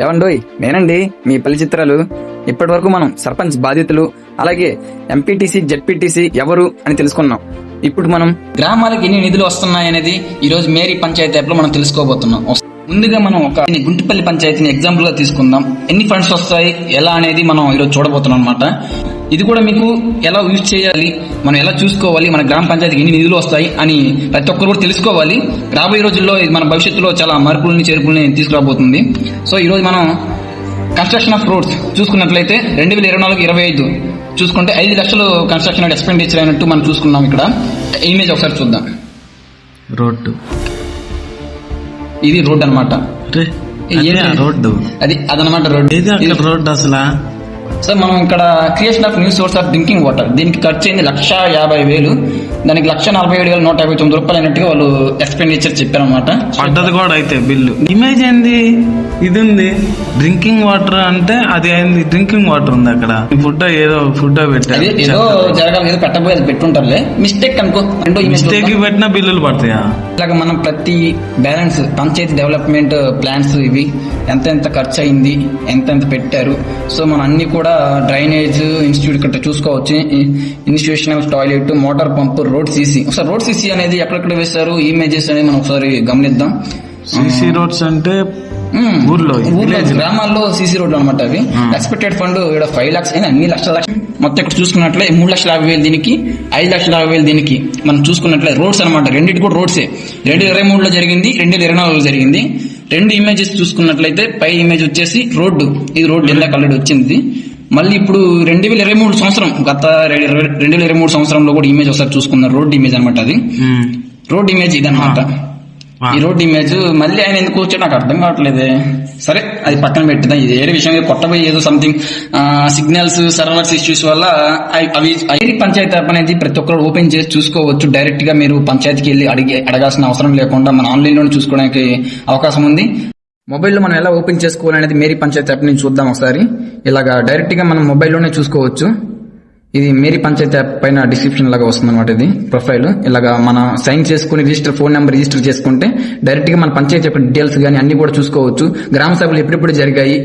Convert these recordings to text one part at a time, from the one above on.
ఏవండోయ్, నేనండి మీ పల్లి చిత్రాలు. ఇప్పటి వరకు మనం సర్పంచ్ బాధితులు, అలాగే ఎంపీటీసీ జెడ్పీటీసీ ఎవరు అని తెలుసుకున్నాం. ఇప్పుడు మనం గ్రామాలకు ఎన్ని నిధులు వస్తున్నాయి అనేది ఈ రోజు మేరీ పంచాయతీ యాప్ లో మనం తెలుసుకోబోతున్నాం. ముందుగా మనం ఒక గుంటిపల్లి పంచాయతీని ఎగ్జాంపుల్ గా తీసుకుందాం. ఎన్ని ఫండ్స్ వస్తాయి ఎలా అనేది మనం ఈరోజు చూడబోతున్నాం అనమాట. ఇది కూడా మీకు ఎలా యూజ్ చేయాలి, మనం ఎలా చూసుకోవాలి, మన గ్రామ పంచాయతీకి ఎన్ని నిధులు వస్తాయి అని ప్రతి ఒక్కరు కూడా తెలుసుకోవాలి. రాబోయే రోజుల్లో ఇది మన భవిష్యత్తులో చాలా మార్పులని చేర్పుల్ని తీసుకురాబోతుంది. సో ఈ రోజు మనం కన్స్ట్రక్షన్ ఆఫ్ రోడ్స్ చూసుకున్నట్లయితే 2024-25 చూసుకుంటే 5 లక్షలు కన్స్ట్రక్షన్ ఎక్స్పెండిచర్ అయినట్టు మనం చూసుకున్నాం. ఇక్కడ ఇమేజ్ ఒకసారి చూద్దాం. రోడ్డు ఇది రోడ్ అనమాట. రోడ్డు అదనమాట రోడ్. రోడ్డు అసలు సార్ మనం ఇక్కడ creation of new source of drinking water, దీనికి ఖర్చు అయింది 1,50,000. దానికి 1,47,159 రూపాయలు అయినట్టుగా వాళ్ళు ఎక్స్పెండిచర్ చెప్పారనమాట. పడ్డది కూడా అయితే బిల్లు. ఇమేజ్ ఏంది, ఇది ఉంది డ్రింకింగ్ వాటర్ అంటే అది అయింది. డ్రింకింగ్ వాటర్ ఉంది అక్కడ. ఫుడ్ ఏదో పెట్టారు, ఏదో జరగాలి, ఏదో పెట్టబోయే అది పెట్టుంటారులే. మిస్టేక్ అనుకో, మిస్టేక్ పెట్టినా బిల్లులు పడతాయా? ఇలాగ మనం ప్రతి బ్యాలెన్స్ పంచాయతీ డెవలప్మెంట్ ప్లాన్స్ ఇవి ఎంత ఖర్చు అయింది, ఎంత పెట్టారు. సో మనం అన్ని కూడా డ్రైనేజ్ ఇన్స్టిట్యూట్ ఇక్కడ చూసుకోవచ్చు. Institutional toilet, motor pump, road CC. ఒకసారి రోడ్ సీసీ అనేది ఎక్కడెక్కడ వేశారు, ఇమేజెస్ అనేది మనం ఒకసారి గమనిద్దాం. సీసీ రోడ్స్ అంటే ఊర్లో గ్రామాల్లో సీసీ రోడ్లు అనమాట. అవి ఎక్స్పెక్టెడ్ ఫండ్ ఇక్కడ 5 lakhs అయినా అన్ని లక్షల మొత్తం ఇక్కడ చూసుకున్నట్లే 3,50,000 దీనికి, 5,50,000 దీనికి. మనం చూసుకున్నట్లే రోడ్స్ అనమాట. రెండింటి కూడా రోడ్సే. 2023లో జరిగింది, 2024లో జరిగింది. 2 ఇమేజెస్ చూసుకున్నట్లయితే పై ఇమేజ్ వచ్చేసి రోడ్డు. ఇది రోడ్డు ఎలా కలర్ వచ్చింది. మళ్ళీ ఇప్పుడు 2023 సంవత్సరం, గత 2023 సంవత్సరంలో కూడా ఇమేజ్ ఒకసారి చూసుకున్నారు. రోడ్ ఇమేజ్ అనమాట. అది రోడ్ ఇమేజ్ ఇదనమాట. ఈ రోడ్ ఇమేజ్ మళ్ళీ ఆయన ఎందుకు వచ్చాడు నాకు అర్థం కావట్లేదే. సరే అది పక్కన పెట్టిద్దాం. ఇది వేరే విషయం. కొత్తపోయి ఏదో సంథింగ్ సిగ్నల్స్ సర్వర్స్ ఇష్యూస్ వల్ల అవి పంచాయతీ యాప్ అనేది ప్రతి ఒక్కరు ఓపెన్ చేసి చూసుకోవచ్చు. డైరెక్ట్ గా మీరు పంచాయతీకి వెళ్ళి అడగాల్సిన అవసరం లేకుండా మన ఆన్లైన్ లోనే చూసుకోవడానికి అవకాశం ఉంది. మొబైల్లో మనం ఎలా ఓపెన్ చేసుకోవాలనేది మేరీ పంచాయతీ యాప్ నుంచి చూద్దాం ఒకసారి. ఇలాగా డైరెక్ట్ గా మనం మొబైల్లోనే చూసుకోవచ్చు. ఇది మేరీ పంచాయతీ యాప్ పైన డిస్క్రిప్షన్ లాగా వస్తుంది అనమాట. ఇది ప్రొఫైల్ ఇలాగా మన సైన్ చేసుకుని ఫోన్ నెంబర్ రిజిస్టర్ చేసుకుంటే డైరెక్ట్ గా మన పంచాయతీ యొక్క డీటెయిల్స్ కానీ అన్ని కూడా చూసుకోవచ్చు. గ్రామ సభలు ఎప్పుడెప్పుడు జరిగాయి,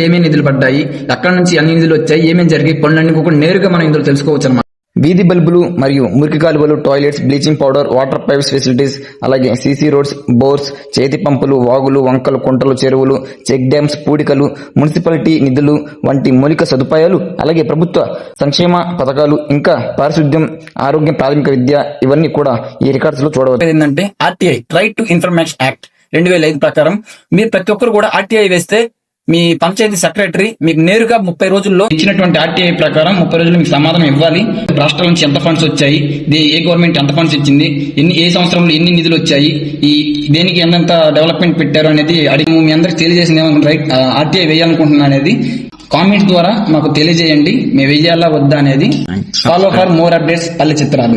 ఏమేమి నిధులు పడ్డాయి, ఎక్కడ నుంచి అన్ని నిధులు వచ్చాయి, ఏమేమి జరిగాయి, పనులన్నీ కూడా నేరుగా మనం ఇందులో తెలుసుకోవచ్చు అనమాట. వీధి బల్బులు మరియు మురికి కాలువలు, toilets, bleaching powder, water pipes facilities, అలాగే సీసీ రోడ్స్, బోర్స్, చేతి పంపులు, వాగులు, వంకలు, కుంటలు, చెరువులు, చెక్ డ్యామ్స్, పూడికలు, మున్సిపాలిటీ నిధులు వంటి మౌలిక సదుపాయాలు, అలాగే ప్రభుత్వ సంక్షేమ పథకాలు, ఇంకా పారిశుద్ధ్యం, ఆరోగ్యం, ప్రాథమిక విద్య, ఇవన్నీ కూడా ఈ రికార్డ్స్ లో చూడవచ్చు. ఏంటంటే RTI, right to information act 2005 ప్రకారం మీరు ప్రతి ఒక్కరు కూడా ఆర్టీఐ వేస్తే మీ పంచాయతీ సెక్రటరీ మీకు నేరుగా 30 రోజుల్లో ఇచ్చినటువంటి ఆర్టీఐ ప్రకారం 30 రోజుల్లో మీకు సమాధానం ఇవ్వాలి. రాష్ట్రాల నుంచి ఎంత ఫండ్స్ వచ్చాయి, ఏ గవర్నమెంట్ ఎంత ఫండ్స్ ఇచ్చింది, ఏ సంవత్సరంలో ఎన్ని నిధులు వచ్చాయి, దేనికి ఎంత డెవలప్మెంట్ పెట్టారు అనేది అడిగి మీ అందరికి తెలియజేసింది. రైట్ ఆర్టీఐ వేయాలనుకుంటున్నా అనేది కామెంట్ ద్వారా మాకు తెలియజేయండి. మేము వేయాలా వద్దా అనేది. ఫాలో ఫర్ మోర్ అప్డేట్స్ పల్లె చిత్రాలు.